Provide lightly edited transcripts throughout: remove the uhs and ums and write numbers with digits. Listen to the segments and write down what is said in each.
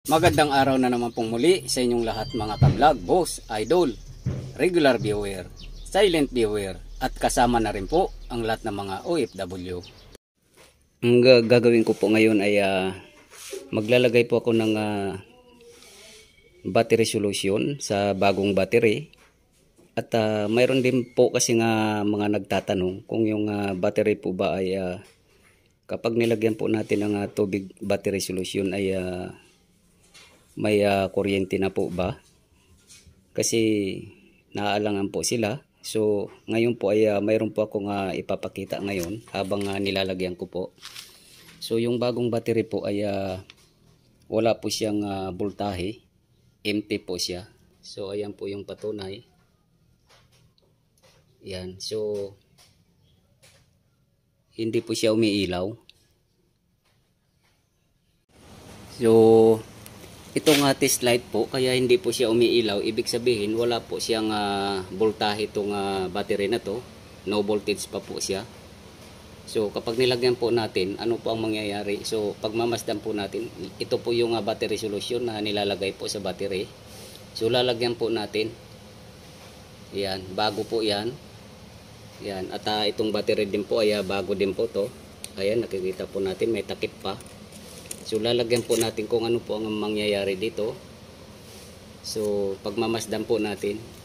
Magandang araw na naman pong muli sa inyong lahat mga ka-vlog, boss, idol, regular viewer, silent viewer at kasama na rin po ang lahat ng mga OFW. Ang gagawin ko po ngayon ay maglalagay po ako ng battery solution sa bagong battery. At mayroon din po kasi nga mga nagtatanong kung yung battery po ba ay kapag nilagyan po natin ng tubig battery solution ay may kuryente na po ba? Kasi naaalangan po sila. So ngayon po ay mayroon po akong ipapakita ngayon habang nilalagyan ko po. So yung bagong battery po ay wala po siyang voltahe. Empty po siya. So ayan po yung patunay. Yan. So hindi po siya umiilaw. So itong test light po, kaya hindi po siya umiilaw. Ibig sabihin, wala po siyang voltahe itong battery na to. No voltage pa po siya. So, kapag nilagyan po natin, ano po ang mangyayari? So, pagmamasdan po natin, ito po yung battery solution na nilalagay po sa battery. So, lalagyan po natin. Yan, bago po yan. Yan, at itong battery din po ay bago din po to. Ayan, nakikita po natin, may takip pa. So lalagyan po natin kung ano po ang mangyayari dito. So pagmamasdan po natin. Yan.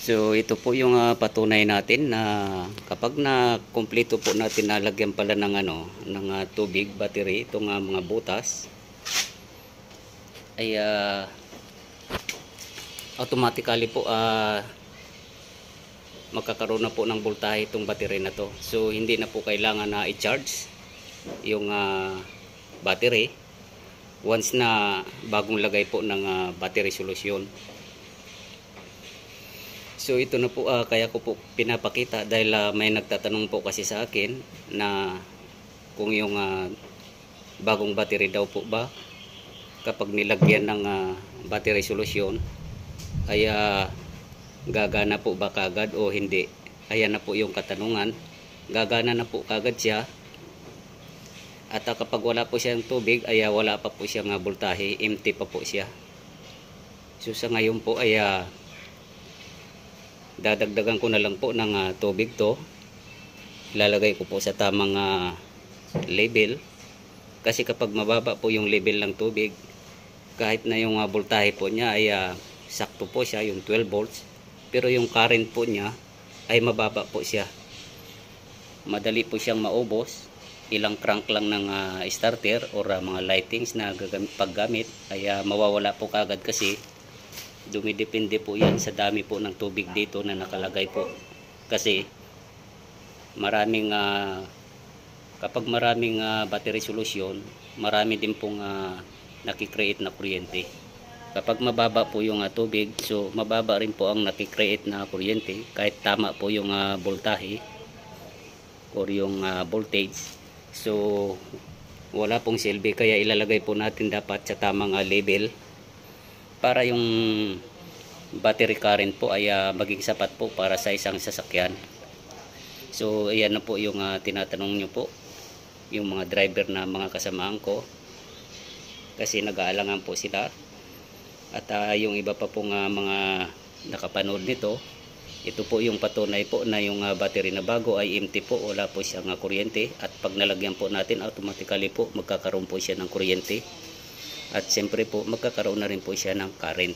So ito po yung patunay natin na kapag na kumpleto po natin nalagyan pala ng tubig, battery, itong mga butas ay automatically po magkakaroon na po ng voltahe itong battery na to. So hindi na po kailangan na i-charge yung battery once na bagong lagay po ng battery solution. So ito na po kaya ko po pinapakita dahil may nagtatanong po kasi sa akin na kung yung bagong battery daw po ba kapag nilagyan ng battery solution ay gagana po ba kagad o hindi. Ayan na po yung katanungan. Gagana na po kagad siya. At kapag wala po siyang tubig ay wala pa po siyang voltahe, empty pa po siya. So sa ngayon po ay dadagdagan ko na lang po ng tubig to. Ilalagay ko po sa tamang level. Kasi kapag mababa po yung level ng tubig, kahit na yung voltahe po niya ay sakto po siya, yung 12 volts. Pero yung current po niya ay mababa po siya. Madali po siyang maubos. Ilang crank lang ng starter or mga lightings na paggamit ay mawawala po kagad kasi dumidepende po yan sa dami po ng tubig dito na nakalagay po. Kasi maraming kapag maraming battery solution, marami din pong nakikreate na kuryente. Kapag mababa po yung tubig, so mababa rin po ang nakikreate na kuryente kahit tama po yung voltahe or yung voltage. So wala pong silbi, kaya ilalagay po natin dapat sa tamang level para yung battery current po ay maging sapat po para sa isang sasakyan. So ayan na po yung tinatanong nyo po, yung mga driver na mga kasamaan ko, kasi nag-aalangan po sila. At yung iba pa pong mga nakapanood nito, ito po yung patunay po na yung battery na bago ay empty po, wala po siyang kuryente. At pag nalagyan po natin, automatically po magkakaroon po siya ng kuryente. At siyempre po magkakaroon na rin po siya ng current.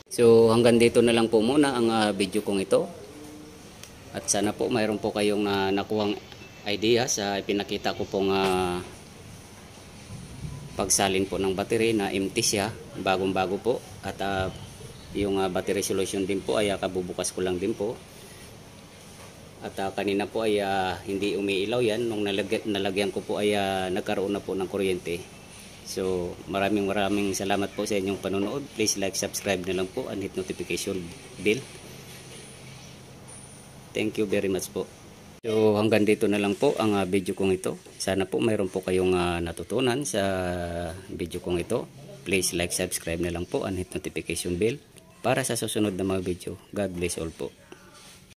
So hanggang dito na lang po muna ang video kong ito. At sana po mayroon po kayong nakuhang idea sa pinakita ko pong pagsalin po ng battery na empty siya, bagong bago po. At yung battery solution din po ay kabubukas ko lang din po. At kanina po ay hindi umiilaw yan. Nung nalagyan ko po ay nagkaroon na po ng kuryente. So maraming salamat po sa inyong panonood. Please like, subscribe na lang po and hit notification bell. Thank you very much po. So hanggang dito na lang po ang video kong ito. Sana po mayroon po kayong natutunan sa video kong ito. Please like, subscribe na lang po and hit notification bell para sa susunod na mga video. God bless all po.